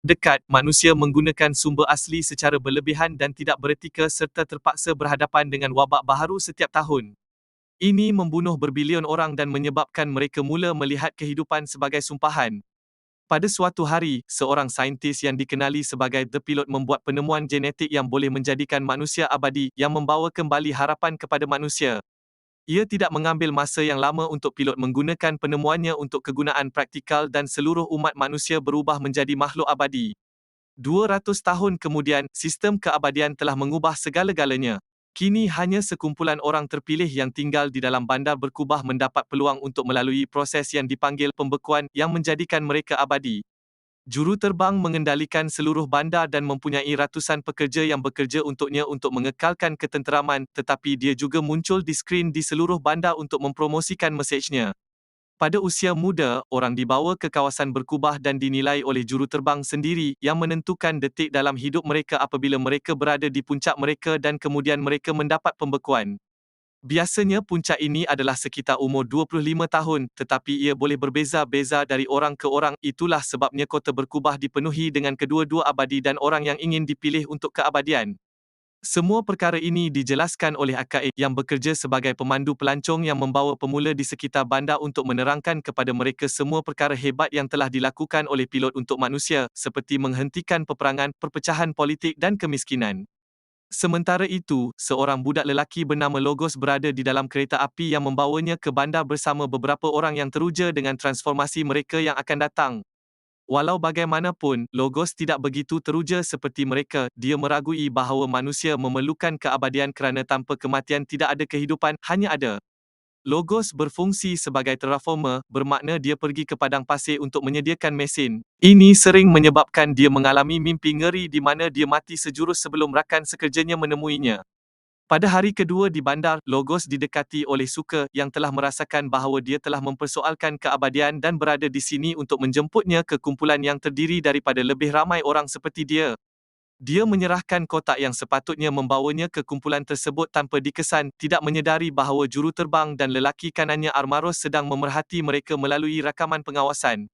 Dekat, manusia menggunakan sumber asli secara berlebihan dan tidak beretika serta terpaksa berhadapan dengan wabak baharu setiap tahun. Ini membunuh berbilion orang dan menyebabkan mereka mula melihat kehidupan sebagai sumpahan. Pada suatu hari, seorang saintis yang dikenali sebagai The Pilot membuat penemuan genetik yang boleh menjadikan manusia abadi yang membawa kembali harapan kepada manusia. Ia tidak mengambil masa yang lama untuk pilot menggunakan penemuannya untuk kegunaan praktikal dan seluruh umat manusia berubah menjadi makhluk abadi. 200 tahun kemudian, sistem keabadian telah mengubah segala-galanya. Kini hanya sekumpulan orang terpilih yang tinggal di dalam bandar berkubah mendapat peluang untuk melalui proses yang dipanggil pembekuan yang menjadikan mereka abadi. Juruterbang mengendalikan seluruh bandar dan mempunyai ratusan pekerja yang bekerja untuknya untuk mengekalkan ketenteraman, tetapi dia juga muncul di skrin di seluruh bandar untuk mempromosikan mesejnya. Pada usia muda, orang dibawa ke kawasan berkubah dan dinilai oleh juruterbang sendiri yang menentukan detik dalam hidup mereka apabila mereka berada di puncak mereka dan kemudian mereka mendapat pembekuan. Biasanya puncak ini adalah sekitar umur 25 tahun, tetapi ia boleh berbeza-beza dari orang ke orang. Itulah sebabnya kota berkubah dipenuhi dengan kedua-dua abadi dan orang yang ingin dipilih untuk keabadian. Semua perkara ini dijelaskan oleh Akaib yang bekerja sebagai pemandu pelancong yang membawa pemula di sekitar bandar untuk menerangkan kepada mereka semua perkara hebat yang telah dilakukan oleh pilot untuk manusia, seperti menghentikan peperangan, perpecahan politik dan kemiskinan. Sementara itu, seorang budak lelaki bernama Logos berada di dalam kereta api yang membawanya ke bandar bersama beberapa orang yang teruja dengan transformasi mereka yang akan datang. Walau bagaimanapun, Logos tidak begitu teruja seperti mereka. Dia meragui bahawa manusia memerlukan keabadian kerana tanpa kematian tidak ada kehidupan, hanya ada. Logos berfungsi sebagai terraformer, bermakna dia pergi ke padang pasir untuk menyediakan mesin. Ini sering menyebabkan dia mengalami mimpi ngeri di mana dia mati sejurus sebelum rakan sekerjanya menemuinya. Pada hari kedua di bandar, Logos didekati oleh Suka yang telah merasakan bahawa dia telah mempersoalkan keabadian dan berada di sini untuk menjemputnya ke kumpulan yang terdiri daripada lebih ramai orang seperti dia. Dia menyerahkan kotak yang sepatutnya membawanya ke kumpulan tersebut tanpa dikesan, tidak menyedari bahawa juruterbang dan lelaki kanannya Armaros sedang memerhati mereka melalui rakaman pengawasan.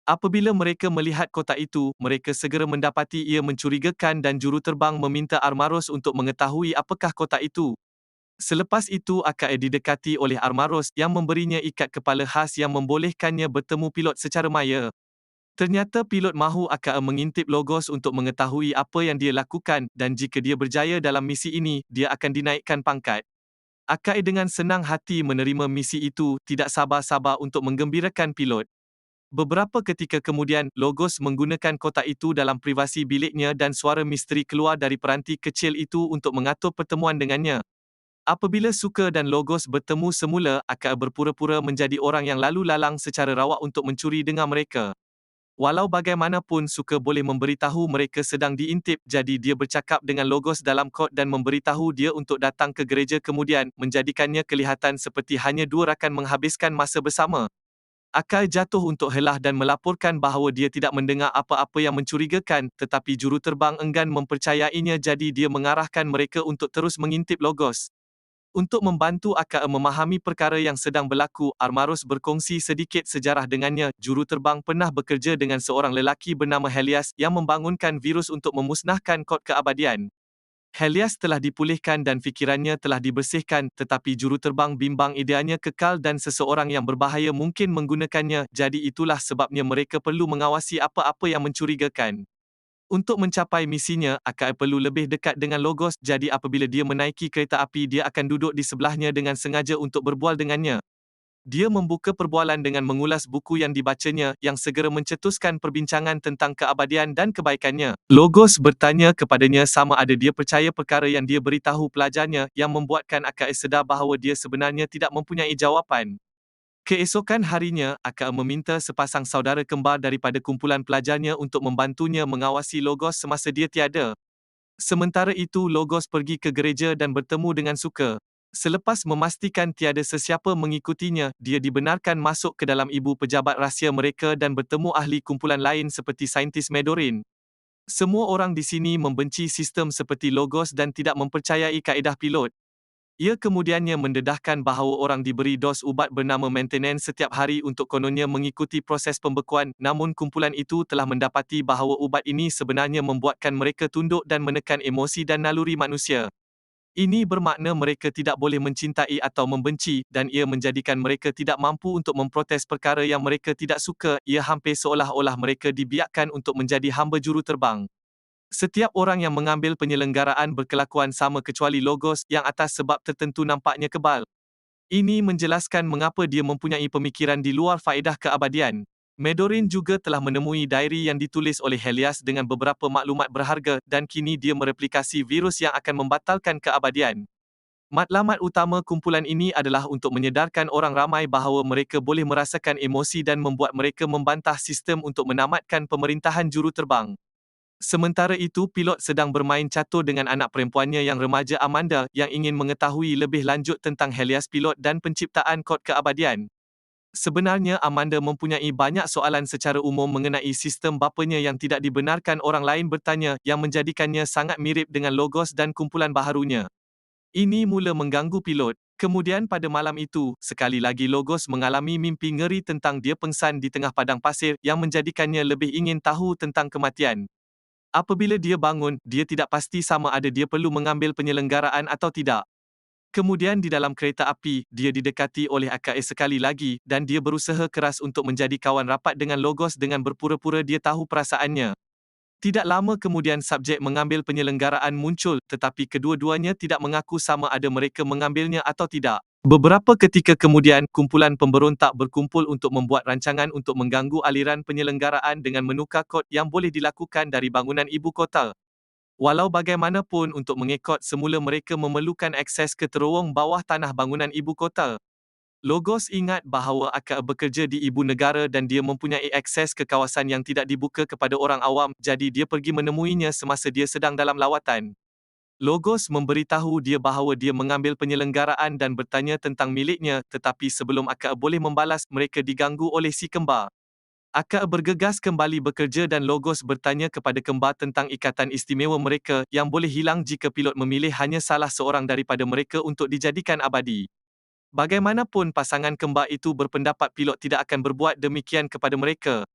Apabila mereka melihat kotak itu, mereka segera mendapati ia mencurigakan dan juruterbang meminta Armaros untuk mengetahui apakah kotak itu. Selepas itu Akae didekati oleh Armaros yang memberinya ikat kepala khas yang membolehkannya bertemu pilot secara maya. Ternyata pilot mahu Akae mengintip Logos untuk mengetahui apa yang dia lakukan dan jika dia berjaya dalam misi ini, dia akan dinaikkan pangkat. Akae dengan senang hati menerima misi itu, tidak sabar-sabar untuk menggembirakan pilot. Beberapa ketika kemudian, Logos menggunakan kotak itu dalam privasi biliknya dan suara misteri keluar dari peranti kecil itu untuk mengatur pertemuan dengannya. Apabila Suka dan Logos bertemu semula, Akae berpura-pura menjadi orang yang lalu lalang secara rawak untuk mencuri dengar mereka. Walau bagaimanapun Suka boleh memberitahu mereka sedang diintip, jadi dia bercakap dengan Logos dalam kod dan memberitahu dia untuk datang ke gereja kemudian, menjadikannya kelihatan seperti hanya dua rakan menghabiskan masa bersama. Akal jatuh untuk helah dan melaporkan bahawa dia tidak mendengar apa-apa yang mencurigakan, tetapi juruterbang enggan mempercayainya jadi dia mengarahkan mereka untuk terus mengintip Logos. Untuk membantu Akal memahami perkara yang sedang berlaku, Armaros berkongsi sedikit sejarah dengannya. Juruterbang pernah bekerja dengan seorang lelaki bernama Helias yang membangunkan virus untuk memusnahkan kod keabadian. Helias telah dipulihkan dan fikirannya telah dibersihkan, tetapi juruterbang bimbang ideanya kekal dan seseorang yang berbahaya mungkin menggunakannya, jadi itulah sebabnya mereka perlu mengawasi apa-apa yang mencurigakan. Untuk mencapai misinya, Akai perlu lebih dekat dengan Logos, jadi apabila dia menaiki kereta api dia akan duduk di sebelahnya dengan sengaja untuk berbual dengannya. Dia membuka perbualan dengan mengulas buku yang dibacanya, yang segera mencetuskan perbincangan tentang keabadian dan kebaikannya. Logos bertanya kepadanya sama ada dia percaya perkara yang dia beritahu pelajarnya, yang membuatkan Akai sedar bahawa dia sebenarnya tidak mempunyai jawapan. Keesokan harinya, Akai meminta sepasang saudara kembar daripada kumpulan pelajarnya untuk membantunya mengawasi Logos semasa dia tiada. Sementara itu Logos pergi ke gereja dan bertemu dengan Suka. Selepas memastikan tiada sesiapa mengikutinya, dia dibenarkan masuk ke dalam ibu pejabat rahsia mereka dan bertemu ahli kumpulan lain seperti saintis Medorin. Semua orang di sini membenci sistem seperti Logos dan tidak mempercayai kaedah pilot. Ia kemudiannya mendedahkan bahawa orang diberi dos ubat bernama maintenance setiap hari untuk kononnya mengikuti proses pembekuan, namun kumpulan itu telah mendapati bahawa ubat ini sebenarnya membuatkan mereka tunduk dan menekan emosi dan naluri manusia. Ini bermakna mereka tidak boleh mencintai atau membenci, dan ia menjadikan mereka tidak mampu untuk memprotes perkara yang mereka tidak suka. Ia hampir seolah-olah mereka dibiarkan untuk menjadi hamba juruterbang. Setiap orang yang mengambil penyelenggaraan berkelakuan sama kecuali Logos yang atas sebab tertentu nampaknya kebal. Ini menjelaskan mengapa dia mempunyai pemikiran di luar faedah keabadian. Medorin juga telah menemui diary yang ditulis oleh Helias dengan beberapa maklumat berharga, dan kini dia mereplikasi virus yang akan membatalkan keabadian. Matlamat utama kumpulan ini adalah untuk menyedarkan orang ramai bahawa mereka boleh merasakan emosi dan membuat mereka membantah sistem untuk menamatkan pemerintahan juruterbang. Sementara itu, pilot sedang bermain catur dengan anak perempuannya yang remaja Amanda, yang ingin mengetahui lebih lanjut tentang Helias pilot dan penciptaan kod keabadian. Sebenarnya Amanda mempunyai banyak soalan secara umum mengenai sistem bapanya yang tidak dibenarkan orang lain bertanya, yang menjadikannya sangat mirip dengan Logos dan kumpulan baharunya. Ini mula mengganggu pilot. Kemudian pada malam itu, sekali lagi Logos mengalami mimpi ngeri tentang dia pengsan di tengah padang pasir, yang menjadikannya lebih ingin tahu tentang kematian. Apabila dia bangun, dia tidak pasti sama ada dia perlu mengambil penyelenggaraan atau tidak. Kemudian di dalam kereta api, dia didekati oleh Akae sekali lagi, dan dia berusaha keras untuk menjadi kawan rapat dengan Logos dengan berpura-pura dia tahu perasaannya. Tidak lama kemudian subjek mengambil penyelenggaraan muncul, tetapi kedua-duanya tidak mengaku sama ada mereka mengambilnya atau tidak. Beberapa ketika kemudian, kumpulan pemberontak berkumpul untuk membuat rancangan untuk mengganggu aliran penyelenggaraan dengan menukar kod yang boleh dilakukan dari bangunan ibu kota. Walau bagaimanapun untuk mengekod semula mereka memerlukan akses ke terowong bawah tanah bangunan ibu kota. Logos ingat bahawa Aka bekerja di ibu negara dan dia mempunyai akses ke kawasan yang tidak dibuka kepada orang awam, jadi dia pergi menemuinya semasa dia sedang dalam lawatan. Logos memberitahu dia bahawa dia mengambil penyelenggaraan dan bertanya tentang miliknya, tetapi sebelum Aka boleh membalas, mereka diganggu oleh si kembar. Aka bergegas kembali bekerja dan Logos bertanya kepada kembar tentang ikatan istimewa mereka, yang boleh hilang jika pilot memilih hanya salah seorang daripada mereka untuk dijadikan abadi. Bagaimanapun pasangan kembar itu berpendapat pilot tidak akan berbuat demikian kepada mereka.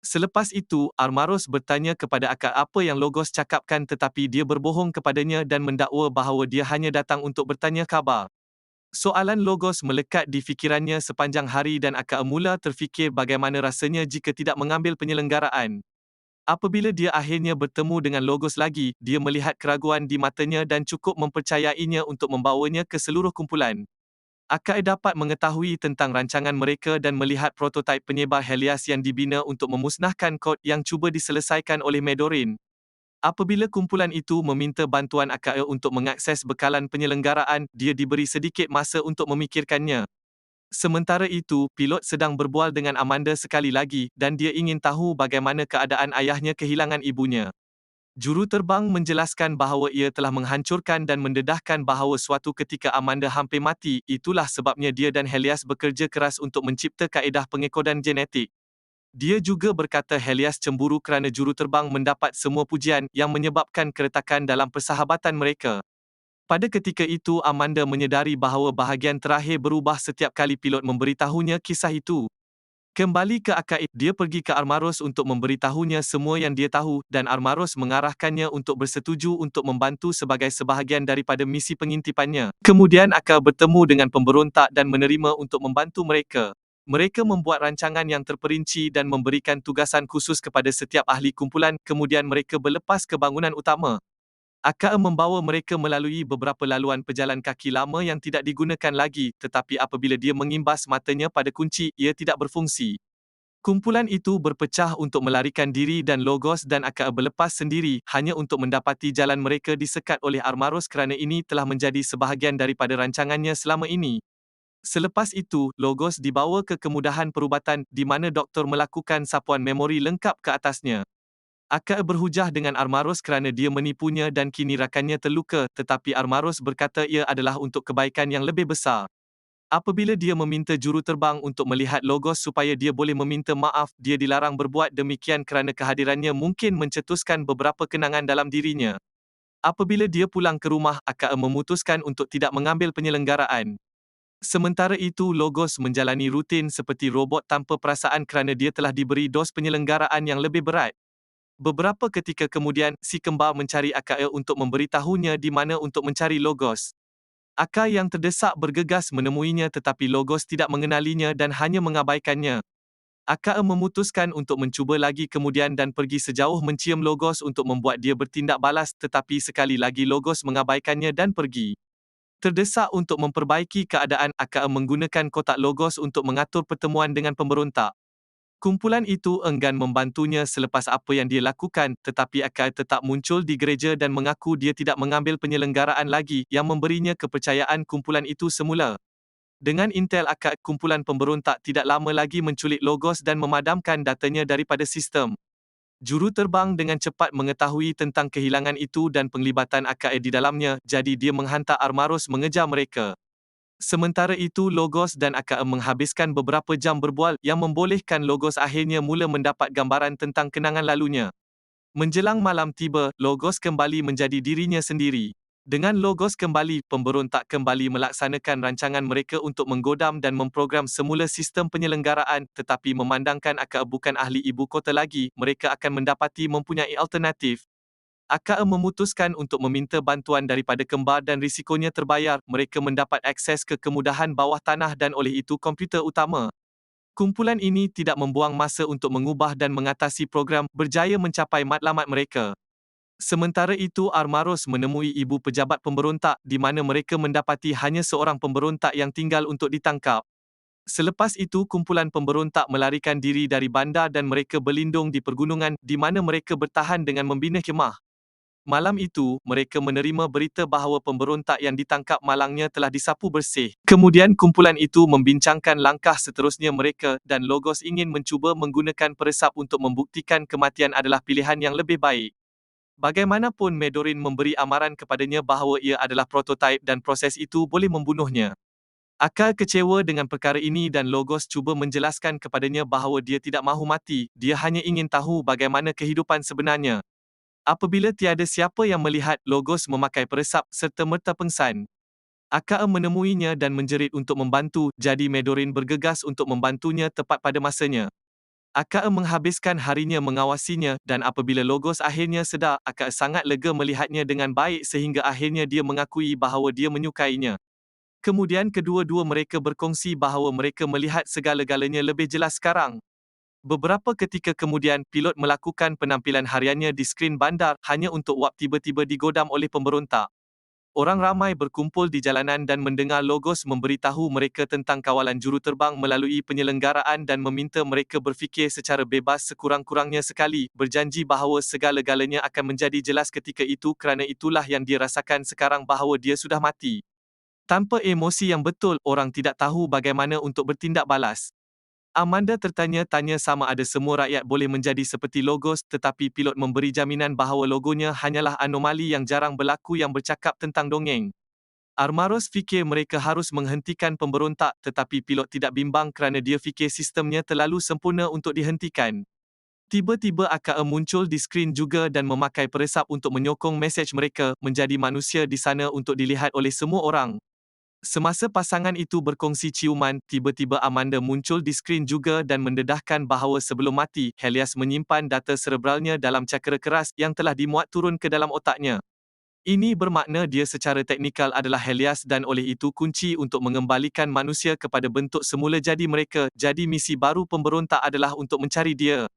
Selepas itu, Armaros bertanya kepada Aka apa yang Logos cakapkan tetapi dia berbohong kepadanya dan mendakwa bahawa dia hanya datang untuk bertanya khabar. Soalan Logos melekat di fikirannya sepanjang hari dan Aka mula terfikir bagaimana rasanya jika tidak mengambil penyelenggaraan. Apabila dia akhirnya bertemu dengan Logos lagi, dia melihat keraguan di matanya dan cukup mempercayainya untuk membawanya ke seluruh kumpulan. Akai dapat mengetahui tentang rancangan mereka dan melihat prototipe penyebar Helias yang dibina untuk memusnahkan kod yang cuba diselesaikan oleh Medorin. Apabila kumpulan itu meminta bantuan Akai untuk mengakses bekalan penyelenggaraan, dia diberi sedikit masa untuk memikirkannya. Sementara itu, pilot sedang berbual dengan Amanda sekali lagi, dan dia ingin tahu bagaimana keadaan ayahnya kehilangan ibunya. Juruterbang menjelaskan bahawa ia telah menghancurkan dan mendedahkan bahawa suatu ketika Amanda hampir mati, itulah sebabnya dia dan Helias bekerja keras untuk mencipta kaedah pengekodan genetik. Dia juga berkata Helias cemburu kerana juruterbang mendapat semua pujian, yang menyebabkan keretakan dalam persahabatan mereka. Pada ketika itu Amanda menyedari bahawa bahagian terakhir berubah setiap kali pilot memberitahunya kisah itu. Kembali ke Akaib, dia pergi ke Armaros untuk memberitahunya semua yang dia tahu, dan Armaros mengarahkannya untuk bersetuju untuk membantu sebagai sebahagian daripada misi pengintipannya. Kemudian Aka bertemu dengan pemberontak dan menerima untuk membantu mereka. Mereka membuat rancangan yang terperinci dan memberikan tugasan khusus kepada setiap ahli kumpulan, kemudian mereka berlepas ke bangunan utama. Aka membawa mereka melalui beberapa laluan pejalan kaki lama yang tidak digunakan lagi, tetapi apabila dia mengimbas matanya pada kunci, ia tidak berfungsi. Kumpulan itu berpecah untuk melarikan diri dan Logos dan Aka berlepas sendiri, hanya untuk mendapati jalan mereka disekat oleh Armaros kerana ini telah menjadi sebahagian daripada rancangannya selama ini. Selepas itu, Logos dibawa ke kemudahan perubatan, di mana doktor melakukan sapuan memori lengkap ke atasnya. Aka berhujah dengan Armaros kerana dia menipunya dan kini rakannya terluka, tetapi Armaros berkata ia adalah untuk kebaikan yang lebih besar. Apabila dia meminta juruterbang untuk melihat Logos supaya dia boleh meminta maaf, dia dilarang berbuat demikian kerana kehadirannya mungkin mencetuskan beberapa kenangan dalam dirinya. Apabila dia pulang ke rumah, AKA memutuskan untuk tidak mengambil penyelenggaraan. Sementara itu, Logos menjalani rutin seperti robot tanpa perasaan kerana dia telah diberi dos penyelenggaraan yang lebih berat. Beberapa ketika kemudian, si kembar mencari AKA untuk memberitahunya di mana untuk mencari Logos. AKA yang terdesak bergegas menemuinya tetapi Logos tidak mengenalinya dan hanya mengabaikannya. AKA memutuskan untuk mencuba lagi kemudian dan pergi sejauh mencium Logos untuk membuat dia bertindak balas tetapi sekali lagi Logos mengabaikannya dan pergi. Terdesak untuk memperbaiki keadaan, AKA menggunakan kotak Logos untuk mengatur pertemuan dengan pemberontak. Kumpulan itu enggan membantunya selepas apa yang dia lakukan, tetapi AKA tetap muncul di gereja dan mengaku dia tidak mengambil penyelenggaraan lagi, yang memberinya kepercayaan kumpulan itu semula. Dengan intel AKA, kumpulan pemberontak tidak lama lagi menculik Logos dan memadamkan datanya daripada sistem. Juruterbang dengan cepat mengetahui tentang kehilangan itu dan penglibatan AKA di dalamnya, jadi dia menghantar Armaros mengejar mereka. Sementara itu, Logos dan AKA menghabiskan beberapa jam berbual, yang membolehkan Logos akhirnya mula mendapat gambaran tentang kenangan lalunya. Menjelang malam tiba, Logos kembali menjadi dirinya sendiri. Dengan Logos kembali, pemberontak kembali melaksanakan rancangan mereka untuk menggodam dan memprogram semula sistem penyelenggaraan, tetapi memandangkan AKA bukan ahli ibu kota lagi, mereka akan mendapati mempunyai alternatif. AKA memutuskan untuk meminta bantuan daripada kembar dan risikonya terbayar, mereka mendapat akses ke kemudahan bawah tanah dan oleh itu komputer utama. Kumpulan ini tidak membuang masa untuk mengubah dan mengatasi program, berjaya mencapai matlamat mereka. Sementara itu, Armaros menemui ibu pejabat pemberontak, di mana mereka mendapati hanya seorang pemberontak yang tinggal untuk ditangkap. Selepas itu, kumpulan pemberontak melarikan diri dari bandar dan mereka berlindung di pergunungan, di mana mereka bertahan dengan membina kemah. Malam itu, mereka menerima berita bahawa pemberontak yang ditangkap malangnya telah disapu bersih. Kemudian kumpulan itu membincangkan langkah seterusnya mereka, dan Logos ingin mencuba menggunakan peresap untuk membuktikan kematian adalah pilihan yang lebih baik. Bagaimanapun Medorin memberi amaran kepadanya bahawa ia adalah prototipe dan proses itu boleh membunuhnya. AKA kecewa dengan perkara ini dan Logos cuba menjelaskan kepadanya bahawa dia tidak mahu mati, dia hanya ingin tahu bagaimana kehidupan sebenarnya. Apabila tiada siapa yang melihat, Logos memakai peresap serta merta pengsan. AKA menemuinya dan menjerit untuk membantu, jadi Medorin bergegas untuk membantunya tepat pada masanya. AKA menghabiskan harinya mengawasinya, dan apabila Logos akhirnya sedar, AKA sangat lega melihatnya dengan baik sehingga akhirnya dia mengakui bahawa dia menyukainya. Kemudian kedua-dua mereka berkongsi bahawa mereka melihat segala-galanya lebih jelas sekarang. Beberapa ketika kemudian, pilot melakukan penampilan hariannya di skrin bandar, hanya untuk wap tiba-tiba digodam oleh pemberontak. Orang ramai berkumpul di jalanan dan mendengar Logos memberitahu mereka tentang kawalan juruterbang melalui penyelenggaraan dan meminta mereka berfikir secara bebas sekurang-kurangnya sekali, berjanji bahawa segala-galanya akan menjadi jelas ketika itu kerana itulah yang dia rasakan sekarang bahawa dia sudah mati. Tanpa emosi yang betul, orang tidak tahu bagaimana untuk bertindak balas. Amanda tertanya-tanya sama ada semua rakyat boleh menjadi seperti Logos, tetapi pilot memberi jaminan bahawa logonya hanyalah anomali yang jarang berlaku yang bercakap tentang dongeng. Armaros fikir mereka harus menghentikan pemberontak, tetapi pilot tidak bimbang kerana dia fikir sistemnya terlalu sempurna untuk dihentikan. Tiba-tiba AKA muncul di skrin juga dan memakai peresap untuk menyokong mesej mereka, menjadi manusia di sana untuk dilihat oleh semua orang. Semasa pasangan itu berkongsi ciuman, tiba-tiba Amanda muncul di skrin juga dan mendedahkan bahawa sebelum mati, Helias menyimpan data serebralnya dalam cakera keras yang telah dimuat turun ke dalam otaknya. Ini bermakna dia secara teknikal adalah Helias dan oleh itu kunci untuk mengembalikan manusia kepada bentuk semula jadi mereka, jadi misi baru pemberontak adalah untuk mencari dia.